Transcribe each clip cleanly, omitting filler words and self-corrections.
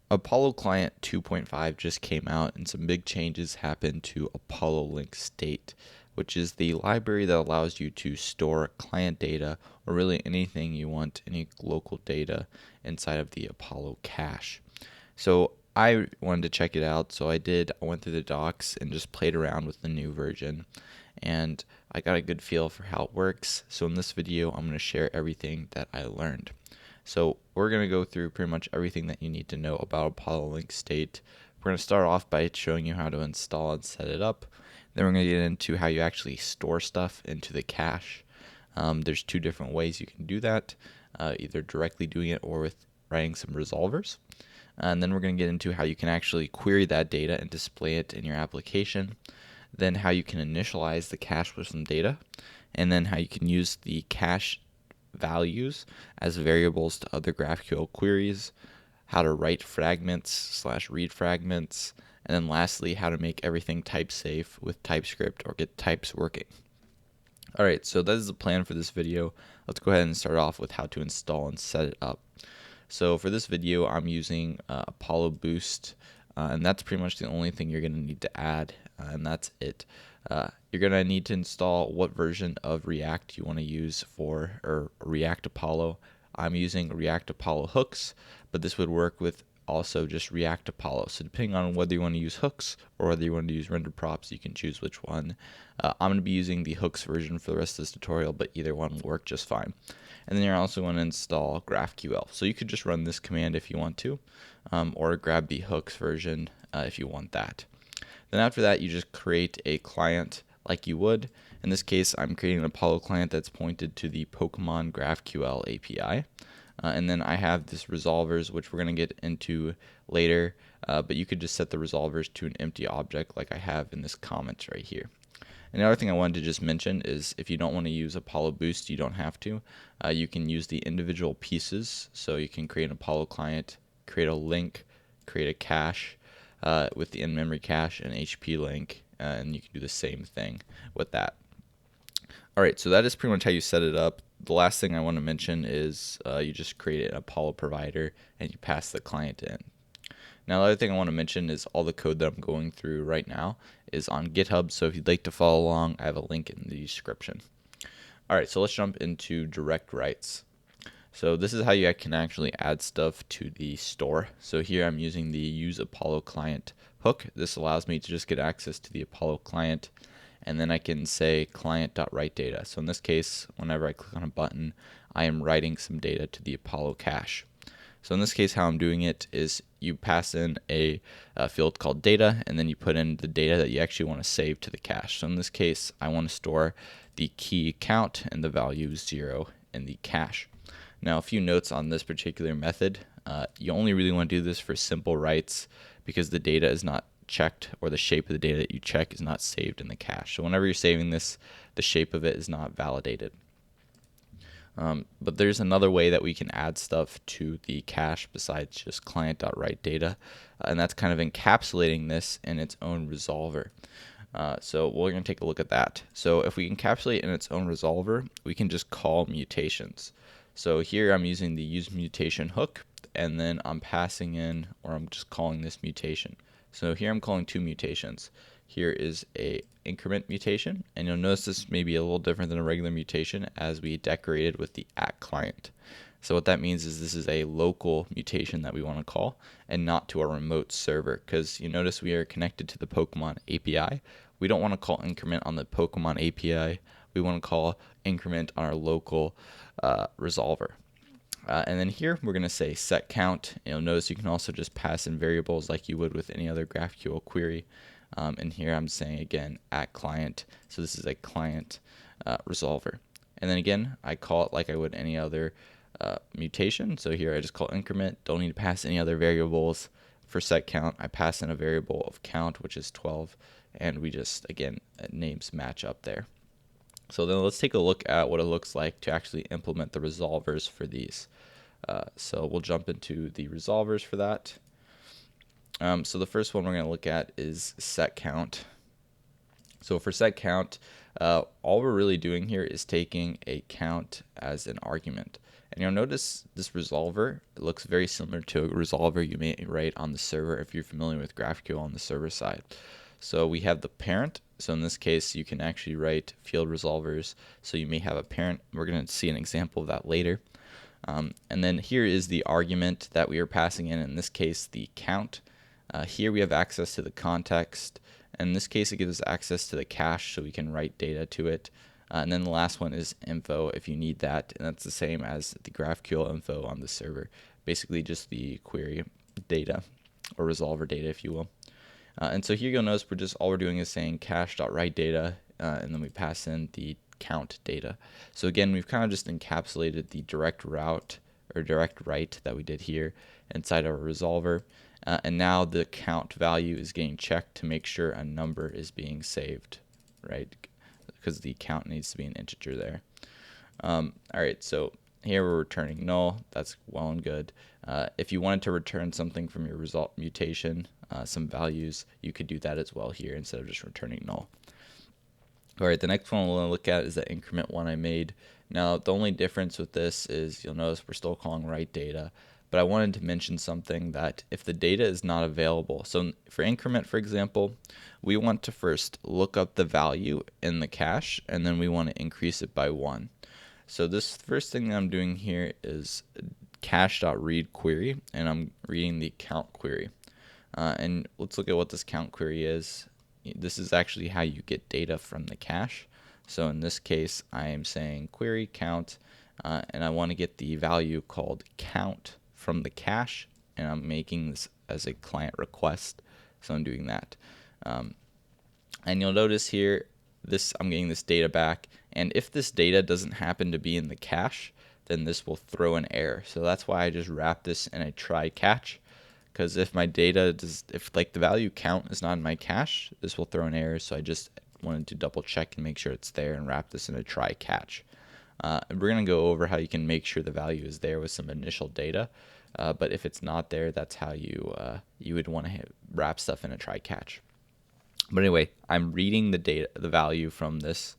Apollo Client 2.5 just came out, and some big changes happened to Apollo Link State, which is the library that allows you to store client data or really anything you want, any local data inside of the Apollo cache. So I wanted to check it out, so I did. I went through the docs and just played around with the new version, and I got a good feel for how it works. So in this video, I'm going to share everything that I learned. So we're going to go through pretty much everything that you need to know about Apollo Link State. We're going to start off by showing you how to install and set it up. Then we're going to get into how you actually store stuff into the cache. There's two different ways you can do that, either directly doing it or with writing some resolvers. And then we're going to get into how you can actually query that data and display it in your application. Then how you can initialize the cache with some data. And then how you can use the cache values as variables to other GraphQL queries, how to write fragments / read fragments, and then lastly, how to make everything type safe with TypeScript or get types working. Alright, so that is the plan for this video. Let's go ahead and start off with how to install and set it up. So for this video, I'm using Apollo Boost, and that's pretty much the only thing you're going to need to add, and that's it. You're going to need to install what version of React you want to use for, or React Apollo. I'm using React Apollo hooks, but this would work with also just React Apollo. So depending on whether you want to use hooks or whether you want to use render props, you can choose which one. I'm going to be using the hooks version for the rest of this tutorial, but either one will work just fine. And then you're also going to install GraphQL. So you could just run this command if you want to, or grab the hooks version if you want that. Then after that, you just create a client like you would. In this case, I'm creating an Apollo client that's pointed to the Pokemon GraphQL API. And then I have this resolvers, which we're going to get into later, but you could just set the resolvers to an empty object like I have in this comment right here. And the other thing I wanted to just mention is if you don't want to use Apollo Boost, you don't have to. You can use the individual pieces. So you can create an Apollo client, create a link, create a cache with the in-memory cache and HP link, and you can do the same thing with that. Alright, so that is pretty much how you set it up. The last thing I want to mention is you just create an Apollo provider and you pass the client in. Now, the other thing I want to mention is all the code that I'm going through right now is on GitHub, so if you'd like to follow along, I have a link in the description. Alright, so let's jump into direct writes. So this is how you can actually add stuff to the store. So here I'm using the use Apollo client hook. This allows me to just get access to the Apollo client, and then I can say client.write data. So in this case, whenever I click on a button, I am writing some data to the Apollo cache. So in this case, how I'm doing it is you pass in a field called data, and then you put in the data that you actually want to save to the cache. So in this case, I want to store the key count and the value 0 in the cache. Now, a few notes on this particular method. You only really want to do this for simple writes because the data is not checked, or the shape of the data that you check is not saved in the cache. So whenever you're saving this, the shape of it is not validated. But there's another way that we can add stuff to the cache besides just client.write data, and that's kind of encapsulating this in its own resolver. So we're going to take a look at that. So if we encapsulate in its own resolver, we can just call mutations. So here I'm using the use mutation hook, and then I'm passing in, or I'm just calling this mutation. So here I'm calling two mutations. Here is a increment mutation, and you'll notice this may be a little different than a regular mutation as we decorated with the @client. So what that means is this is a local mutation that we want to call, and not to a remote server, because you notice we are connected to the Pokemon API. We don't want to call increment on the Pokemon API. We want to call increment on our local resolver. And then here we're going to say set count. You'll notice you can also just pass in variables like you would with any other GraphQL query. And here I'm saying again @client. So this is a client resolver. And then again, I call it like I would any other mutation. So here I just call increment. Don't need to pass any other variables. For set count, I pass in a variable of count, which is 12. And we just, again, names match up there. So then let's take a look at what it looks like to actually implement the resolvers for these. So we'll jump into the resolvers for that. So the first one we're going to look at is set count. So for set count, all we're really doing here is taking a count as an argument. And you'll notice this resolver, it looks very similar to a resolver you may write on the server if you're familiar with GraphQL on the server side. So we have the parent. So in this case, you can actually write field resolvers. So you may have a parent. We're going to see an example of that later. And then here is the argument that we are passing in this case, the count. Here we have access to the context. In this case, it gives us access to the cache, so we can write data to it. And then the last one is info if you need that, and that's the same as the GraphQL info on the server. Basically just the query data, or resolver data, if you will. And so here you'll notice all we're doing is saying cache.write data, and then we pass in the count data. So again, we've kind of just encapsulated the direct route or direct write that we did here inside our resolver. And now the count value is getting checked to make sure a number is being saved, right? Because the count needs to be an integer there. All right, so here we're returning null. That's well and good. If you wanted to return something from your result mutation, some values, you could do that as well here instead of just returning null. All right, the next one we'll look at is the increment one I made. Now, the only difference with this is you'll notice we're still calling write data, but I wanted to mention something that if the data is not available, so for increment, for example, we want to first look up the value in the cache, and then we want to increase it by 1. So this first thing that I'm doing here is cache.read query, and I'm reading the count query. And let's look at what this count query is. This is actually how you get data from the cache. So in this case, I am saying query count, and I want to get the value called count from the cache, and I'm making this as a client request. So I'm doing that. And you'll notice here, I'm getting this data back, and if this data doesn't happen to be in the cache, then this will throw an error. So that's why I just wrap this in a try catch. Because if my data if like the value count is not in my cache, this will throw an error. So I just wanted to double check and make sure it's there and wrap this in a try catch. We're going to go over how you can make sure the value is there with some initial data. But if it's not there, that's how you would want to wrap stuff in a try catch. But anyway, I'm reading the value from this.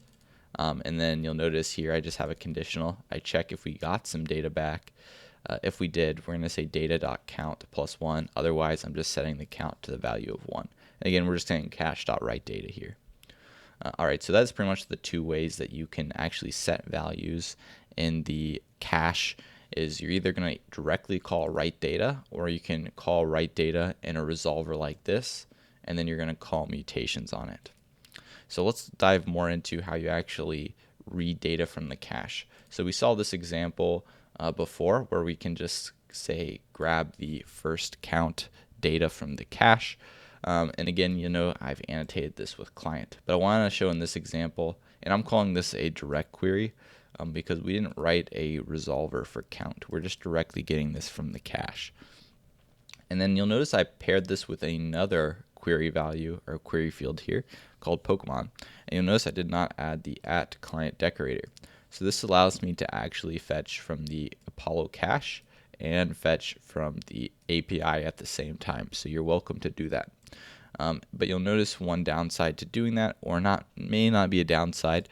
And then you'll notice here I just have a conditional. I check if we got some data back. If we did, we're going to say data.count plus 1. Otherwise, I'm just setting the count to the value of 1. And again, we're just saying cache.write data here. All right, so that's pretty much the two ways that you can actually set values in the cache. Is you're either going to directly call write data, or you can call write data in a resolver like this, and then you're going to call mutations on it. So let's dive more into how you actually read data from the cache. So we saw this example before where we can just say grab the first count data from the cache. And again, I've annotated this with client. But I want to show in this example, and I'm calling this a direct query because we didn't write a resolver for count. We're just directly getting this from the cache. And then you'll notice I paired this with another query value or query field here called Pokemon. And you'll notice I did not add the @client decorator. So this allows me to actually fetch from the Apollo cache and fetch from the API at the same time. So you're welcome to do that. But you'll notice one downside to doing that, or may not be a downside,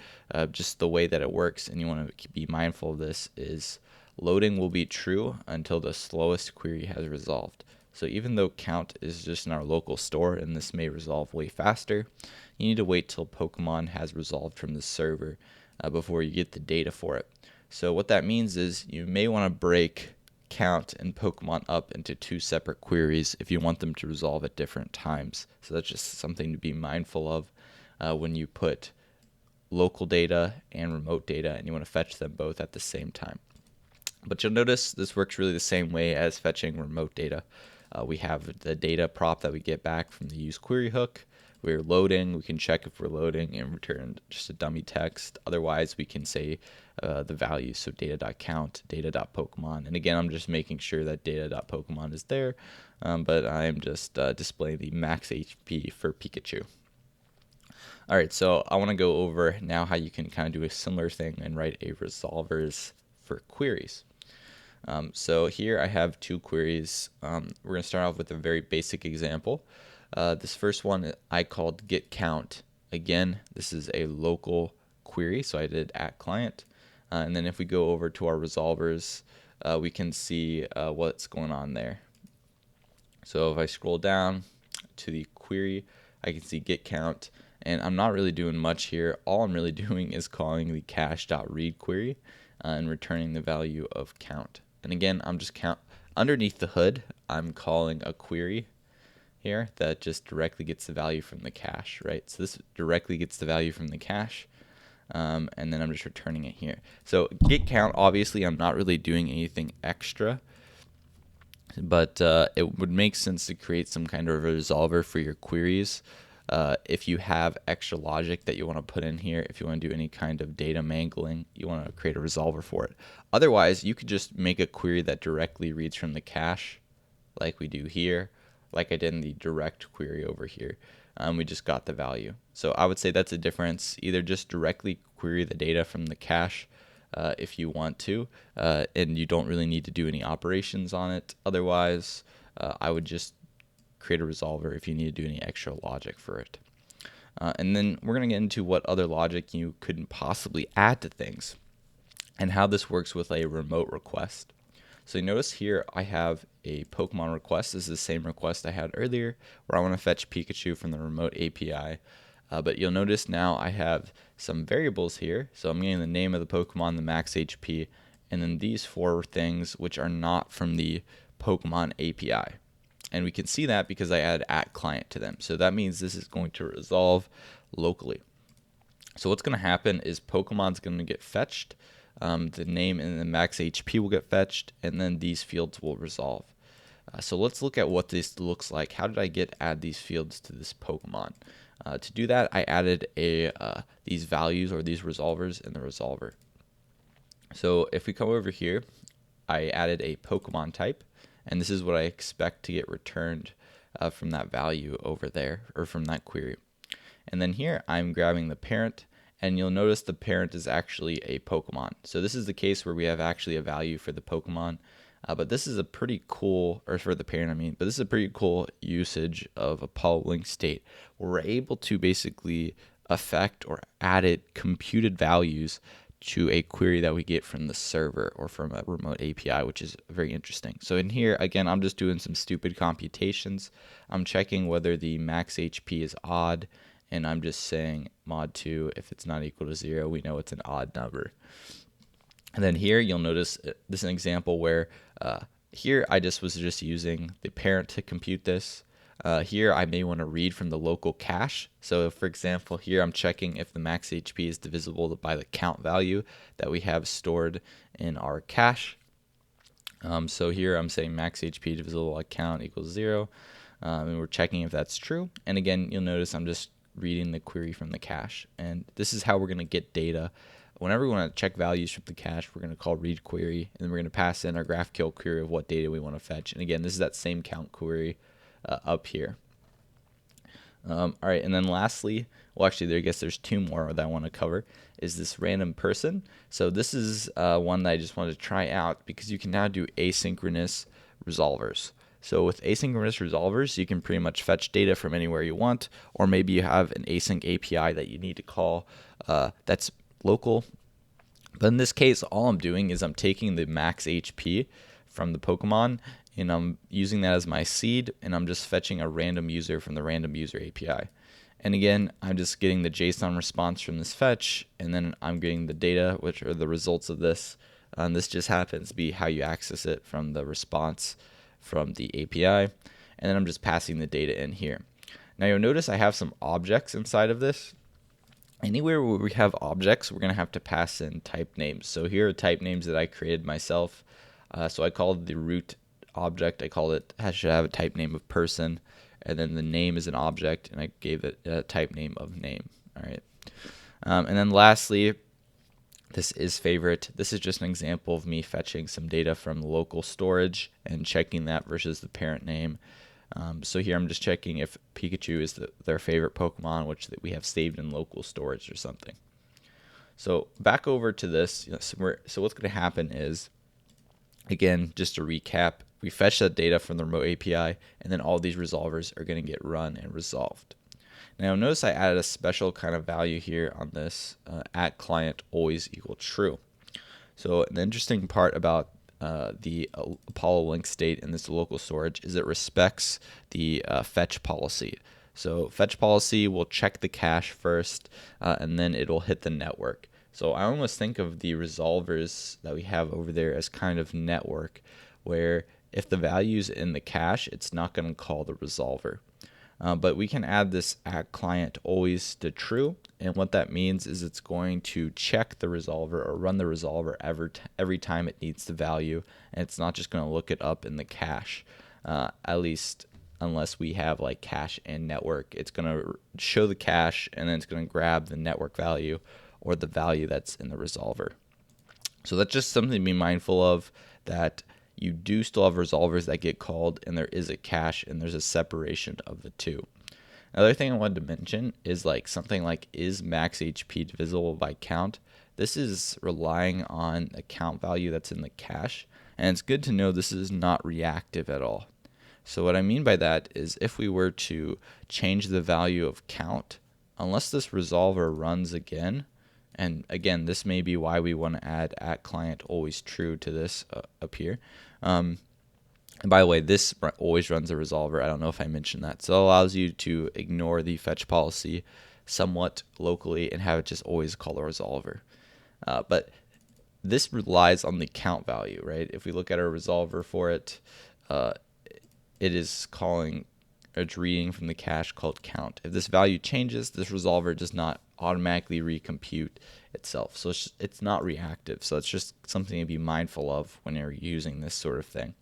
just the way that it works, and you want to be mindful of this, is loading will be true until the slowest query has resolved. So even though count is just in our local store and this may resolve way faster, you need to wait till Pokemon has resolved from the server before you get the data for it. So what that means is you may want to break count and Pokemon up into two separate queries if you want them to resolve at different times. So that's just something to be mindful of when you put local data and remote data and you want to fetch them both at the same time. But you'll notice this works really the same way as fetching remote data. We have the data prop that we get back from the use query hook. We're loading, we can check if we're loading and return just a dummy text. Otherwise, we can say the value, so data.count, data.pokemon. And again, I'm just making sure that data.pokemon is there, but I'm just displaying the max HP for Pikachu. All right, so I want to go over now how you can kind of do a similar thing and write a resolvers for queries. So here I have two queries. We're going to start off with a very basic example. This first one I called get count. Again, this is a local query, so I did @client. And then if we go over to our resolvers, we can see what's going on there. So if I scroll down to the query, I can see get count, and I'm not really doing much here. All I'm really doing is calling the cache.read query and returning the value of count. And again, I'm just underneath the hood, I'm calling a query here that just directly gets the value from the cache, right? So this directly gets the value from the cache, and then I'm just returning it here. So get count, obviously I'm not really doing anything extra, but it would make sense to create some kind of a resolver for your queries. If you have extra logic that you want to put in here, if you want to do any kind of data mangling, you want to create a resolver for it. Otherwise, you could just make a query that directly reads from the cache, like we do here, like I did in the direct query over here. We just got the value. So I would say that's a difference. Either just directly query the data from the cache if you want to, and you don't really need to do any operations on it. Otherwise, I would just create a resolver if you need to do any extra logic for it. And then we're going to get into what other logic you could possibly add to things and how this works with a remote request. So you notice here I have a Pokemon request. This is the same request I had earlier where I want to fetch Pikachu from the remote API. But you'll notice now I have some variables here. So I'm getting the name of the Pokemon, the max HP, and then these 4 things which are not from the Pokemon API. And we can see that because I add @client to them. So that means this is going to resolve locally. So what's going to happen is Pokemon's going to get fetched, the name and the max HP will get fetched, and then these fields will resolve. So let's look at what this looks like. How did I add these fields to this Pokemon? To do that, I added these values or these resolvers in the resolver. So if we come over here, I added a Pokemon type, and this is what I expect to get returned from that value over there, or from that query. And then here I'm grabbing the parent, and you'll notice the parent is actually a Pokemon. So this is the case where we have actually a value for the Pokemon, but this is a pretty cool, or for the parent I mean, but this is a pretty cool usage of Apollo link state where we're able to basically affect or add computed values to a query that we get from the server or from a remote API, which is very interesting. So in here, again, I'm just doing some stupid computations. I'm checking whether the max HP is odd, and I'm just saying mod 2, if it's not equal to 0, we know it's an odd number. And then here, you'll notice this is an example where here I was just using the parent to compute this. Here I may want to read from the local cache. So for example, here I'm checking if the max HP is divisible by the count value that we have stored in our cache. So here I'm saying max HP divisible by count equals 0, and we're checking if that's true. And again, you'll notice I'm just reading the query from the cache, and this is how we're going to get data. Whenever we want to check values from the cache, we're going to call read query, and then we're going to pass in our GraphQL query of what data we want to fetch. And again, this is that same count query up here. All right, and then lastly, well, actually, I guess there's 2 more that I want to cover, is this random person. So this is one that I just wanted to try out because you can now do asynchronous resolvers. So with asynchronous resolvers, you can pretty much fetch data from anywhere you want, or maybe you have an async API that you need to call that's local. But in this case, all I'm doing is I'm taking the max HP from the Pokemon, and I'm using that as my seed, and I'm just fetching a random user from the random user API. And again, I'm just getting the JSON response from this fetch, and then I'm getting the data, which are the results of this. And this just happens to be how you access it from the response from the API. And then I'm just passing the data in here. Now you'll notice I have some objects inside of this. Anywhere where we have objects, we're going to have to pass in type names. So here are type names that I created myself. So I called the root object, should have a type name of person, and then the name is an object, and I gave it a type name of name. All right. And then lastly, this is favorite. This is just an example of me fetching some data from local storage and checking that versus the parent name. So here I'm just checking if Pikachu is their favorite Pokemon, which we have saved in local storage or something. So back over to this. So what's going to happen is, again, just to recap, we fetch that data from the remote API, and then all these resolvers are going to get run and resolved. Now notice I added a special kind of value here on this @client always equal true. So an interesting part about the Apollo link state in this local storage is it respects the fetch policy. So fetch policy will check the cache first, and then it'll hit the network. So I almost think of the resolvers that we have over there as kind of network, where if the value's in the cache, it's not going to call the resolver. But we can add this at client always to true, and what that means is it's going to check the resolver or run the resolver every time it needs the value, and it's not just going to look it up in the cache, at least unless we have like cache and network. It's going to show the cache, and then it's going to grab the network value or the value that's in the resolver. So that's just something to be mindful of, that you do still have resolvers that get called, and there is a cache, and there's a separation of the two. Another thing I wanted to mention is like something like, is max HP divisible by count? This is relying on a count value that's in the cache, and it's good to know this is not reactive at all. So what I mean by that is if we were to change the value of count, unless this resolver runs again, and again, this may be why we want to add at client always true to this up here. And by the way, this always runs a resolver. I don't know if I mentioned that. So it allows you to ignore the fetch policy somewhat locally and have it just always call a resolver. But this relies on the count value, right? If we look at our resolver for it, it is calling, it's reading from the cache called count. If this value changes, this resolver does not automatically recompute itself. So it's not reactive. So it's just something to be mindful of when you're using this sort of thing.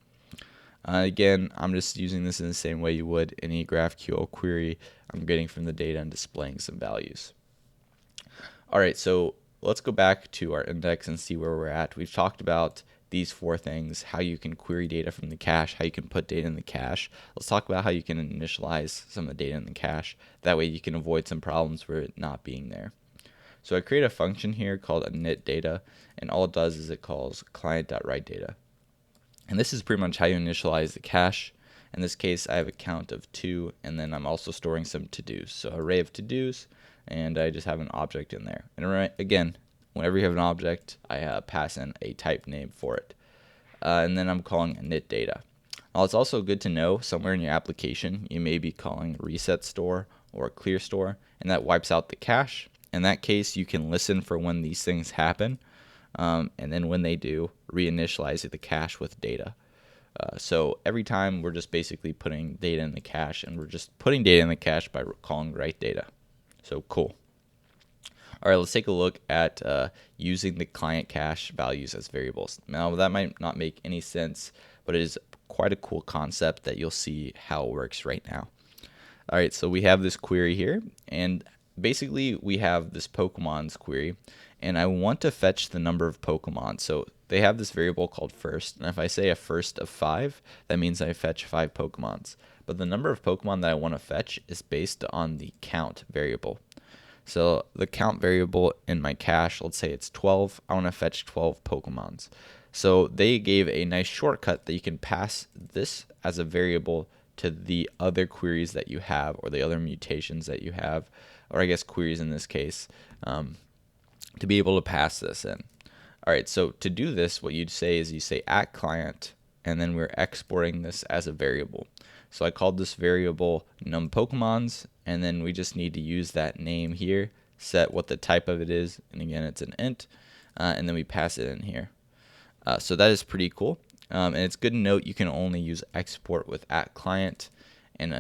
Again, I'm just using this in the same way you would any GraphQL query. I'm getting from the data and displaying some values. All right, so let's go back to our index and see where we're at. We've talked about these four things: how you can query data from the cache, how you can put data in the cache. Let's talk about how you can initialize some of the data in the cache. That way you can avoid some problems for it not being there. So I create a function here called initData, and all it does is it calls client.writeData. And this is pretty much how you initialize the cache. In this case, I have a count of 2, and then I'm also storing some to-dos. So array of to-dos, and I just have an object in there. And again, whenever you have an object, I pass in a type name for it. And then I'm calling initData. Now, it's also good to know somewhere in your application, you may be calling reset store or clear store, and that wipes out the cache. In that case, you can listen for when these things happen, and then when they do, reinitialize the cache with data. So every time we're just basically putting data in the cache, and we're just putting data in the cache by calling writeData. So cool. All right, let's take a look at using the client cache values as variables. Now, that might not make any sense, but it is quite a cool concept that you'll see how it works right now. All right, so we have this query here, and basically we have this Pokemon's query, and I want to fetch the number of Pokemon. So they have this variable called first, and if I say a first of 5, that means I fetch 5 Pokemons. But the number of Pokemon that I want to fetch is based on the count variable. So the count variable in my cache, let's say it's 12, I want to fetch 12 Pokemons. So they gave a nice shortcut that you can pass this as a variable to the other queries that you have, or the other mutations that you have, or I guess queries in this case, to be able to pass this in. All right, so to do this, what you'd say is you say at client, and then we're exporting this as a variable. So I called this variable num Pokemons, and then we just need to use that name here, set what the type of it is, and again it's an int, and then we pass it in here. So that is pretty cool, and it's good to note you can only use export with at client. And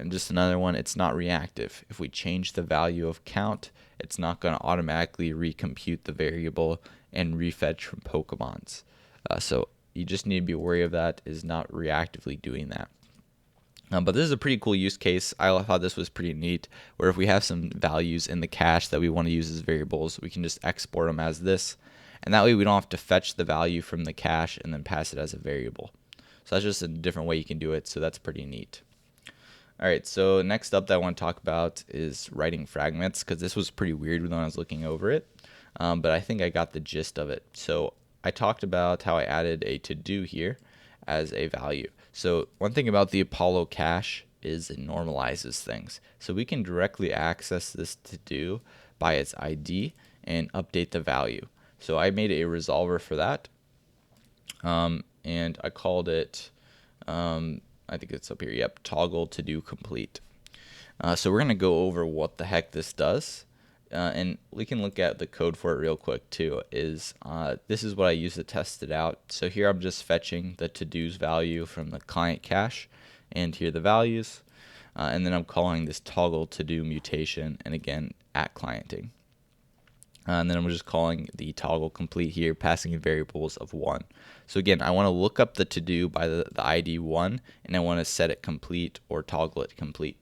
just another one, it's not reactive. If we change the value of count, it's not going to automatically recompute the variable and refetch from Pokemons. So you just need to be wary of that, is not reactively doing that. But this is a pretty cool use case. I thought this was pretty neat, where if we have some values in the cache that we want to use as variables, we can just export them as this. And that way we don't have to fetch the value from the cache and then pass it as a variable. So that's just a different way you can do it, so that's pretty neat. All right, so next up that I want to talk about is writing fragments, because this was pretty weird when I was looking over it, but I think I got the gist of it. So I talked about how I added a to-do here as a value. So one thing about the Apollo cache is it normalizes things. So we can directly access this to-do by its ID and update the value. So I made a resolver for that, and I called it, I think it's up here, yep, toggle to do complete. So we're going to go over what the heck this does. And we can look at the code for it real quick too. This is what I use to test it out. So here I'm just fetching the to-dos value from the client cache, and here are the values. And then I'm calling this toggle to do mutation, and again at clienting. And then I'm just calling the toggle complete here, passing in variables of 1. So again, I want to look up the to do by the ID 1, and I want to set it complete or toggle it complete.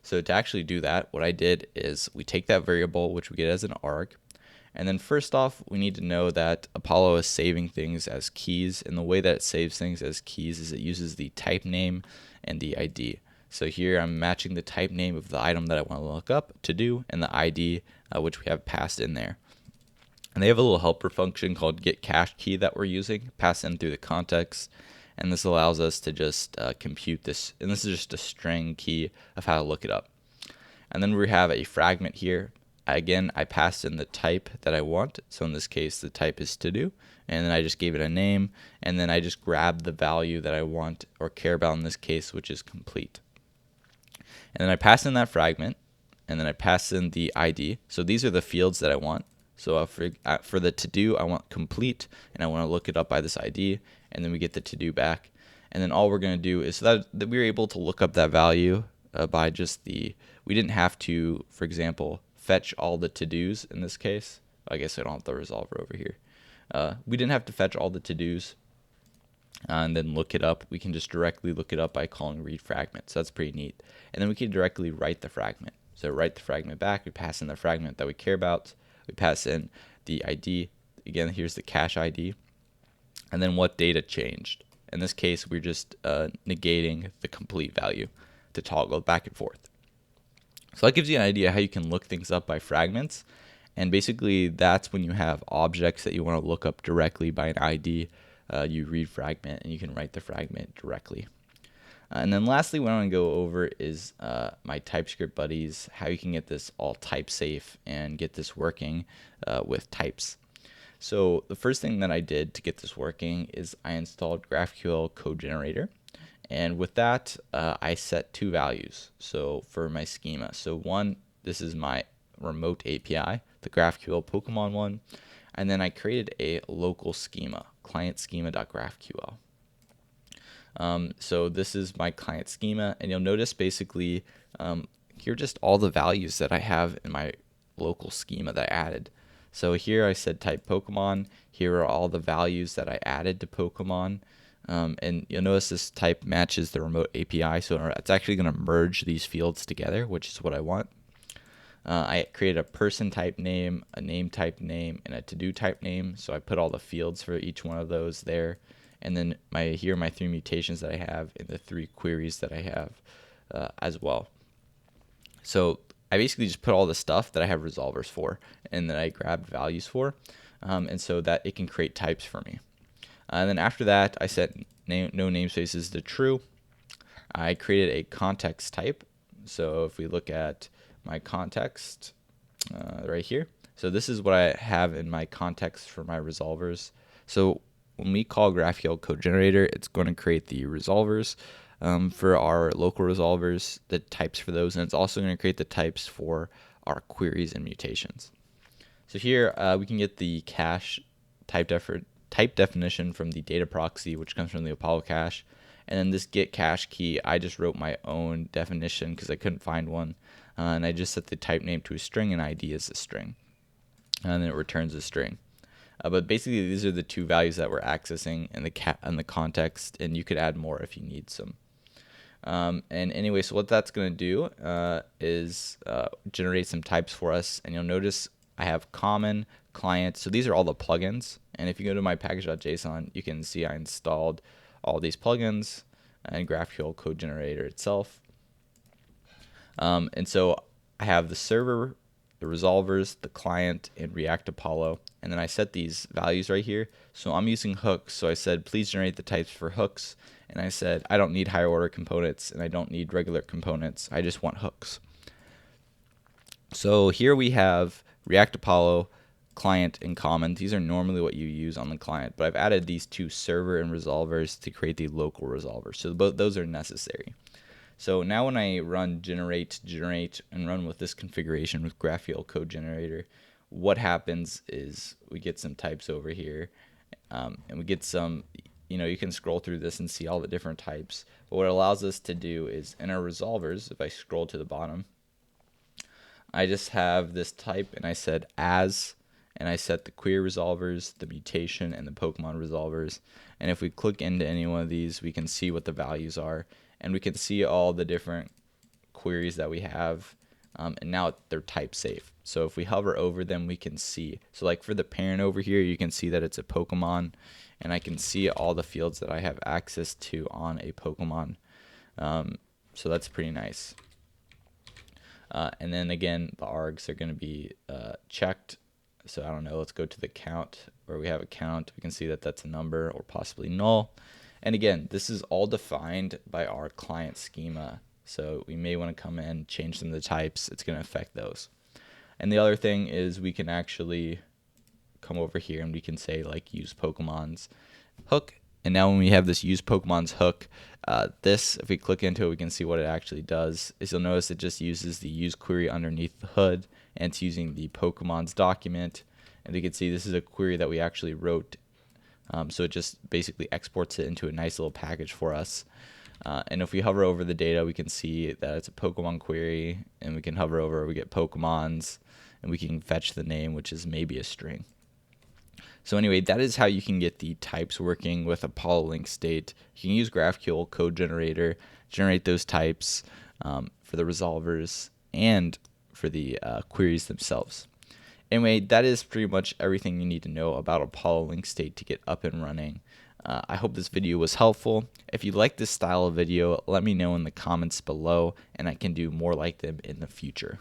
So to actually do that, what I did is we take that variable, which we get as an arg, and then first off, we need to know that Apollo is saving things as keys, and the way that it saves things as keys is it uses the type name and the ID. So here I'm matching the type name of the item that I want to look up, to do, and the ID, which we have passed in there. And they have a little helper function called getCacheKey that we're using, pass in through the context. And this allows us to just compute this. And this is just a string key of how to look it up. And then we have a fragment here. Again, I passed in the type that I want. So in this case, the type is to do. And then I just gave it a name. And then I just grabbed the value that I want or care about in this case, which is complete. And then I pass in that fragment. And then I pass in the ID. So these are the fields that I want. So for the to-do, I want complete, and I want to look it up by this ID, and then we get the to-do back. And then all we're going to do is so that we were able to look up that value by just we didn't have to, for example, fetch all the to-dos in this case. I guess I don't have the resolver over here. We didn't have to fetch all the to-dos and then look it up. We can just directly look it up by calling read fragment. So that's pretty neat. And then we can directly write the fragment. So write the fragment back. We pass in the fragment that we care about. We pass in the ID. Again, here's the cache ID. And then what data changed. In this case, we're just negating the complete value to toggle back and forth. So that gives you an idea how you can look things up by fragments. And basically, that's when you have objects that you want to look up directly by an ID. You read fragment, and you can write the fragment directly. And then lastly, what I want to go over is my TypeScript buddies, how you can get this all type safe and get this working with types. So the first thing that I did to get this working is I installed GraphQL Code Generator. And with that, I set 2 values. So for my schema, so one, this is my remote API, the GraphQL Pokemon one. And then I created a local schema, client schema.graphql. So this is my client schema, and you'll notice basically here are just all the values that I have in my local schema that I added. So here I said type Pokemon. Here are all the values that I added to Pokemon. And you'll notice this type matches the remote API, so it's actually going to merge these fields together, which is what I want. I created a person type name, a name type name, and a to-do type name. So I put all the fields for each one of those there. And then here are my 3 mutations that I have and the 3 queries that I have as well. So I basically just put all the stuff that I have resolvers for and that I grabbed values for, and so that it can create types for me. And then after that, I set no namespaces to true. I created a context type. So if we look at my context right here, so this is what I have in my context for my resolvers. So when we call GraphQL Code Generator, it's going to create the resolvers for our local resolvers, the types for those, and it's also going to create the types for our queries and mutations. So here we can get the cache type definition from the data proxy, which comes from the Apollo cache. And then this get cache key, I just wrote my own definition because I couldn't find one. And I just set the type name to a string and ID as a string. And then it returns a string. But basically, these are the 2 values that we're accessing in the context, and you could add more if you need some. And anyway, so what that's going to do is generate some types for us. And you'll notice I have common, client. So these are all the plugins. And if you go to my package.json, you can see I installed all these plugins and GraphQL Code Generator itself. And so I have the server, the resolvers, the client, and React Apollo. And then I set these values right here. So I'm using hooks. So I said, please generate the types for hooks. And I said, I don't need higher order components, and I don't need regular components. I just want hooks. So here we have React Apollo, client and common. These are normally what you use on the client, but I've added these two server and resolvers to create the local resolver. So both those are necessary. So now when I run generate, and run with this configuration with GraphQL code generator, what happens is we get some types over here, and we get some, you can scroll through this and see all the different types. But what it allows us to do is in our resolvers, if I scroll to the bottom, I just have this type and I said as, and I set the query resolvers, the mutation, and the Pokemon resolvers. And if we click into any one of these, we can see what the values are. And we can see all the different queries that we have, and now they're type safe. So if we hover over them, we can see. So like for the parent over here, you can see that it's a Pokemon, and I can see all the fields that I have access to on a Pokemon. So that's pretty nice. And then again, the args are going to be checked. So I don't know, let's go to the count, where we have a count. We can see that that's a number or possibly null. And again, this is all defined by our client schema. So we may want to come in, change some of the types. It's going to affect those. And the other thing is we can actually come over here and we can say like use Pokemon's hook. And now when we have this use Pokemon's hook, if we click into it, we can see what it actually does. Is you'll notice it just uses the use query underneath the hood, and it's using the Pokemon's document. And you can see this is a query that we actually wrote. So it just basically exports it into a nice little package for us. And if we hover over the data, we can see that it's a Pokemon query, and we can hover over, we get Pokemons, and we can fetch the name, which is maybe a string. So anyway, that is how you can get the types working with Apollo Link State. You can use GraphQL code generator, generate those types for the resolvers and for the queries themselves. Anyway, that is pretty much everything you need to know about Apollo Link State to get up and running. I hope this video was helpful. If you like this style of video, let me know in the comments below, and I can do more like them in the future.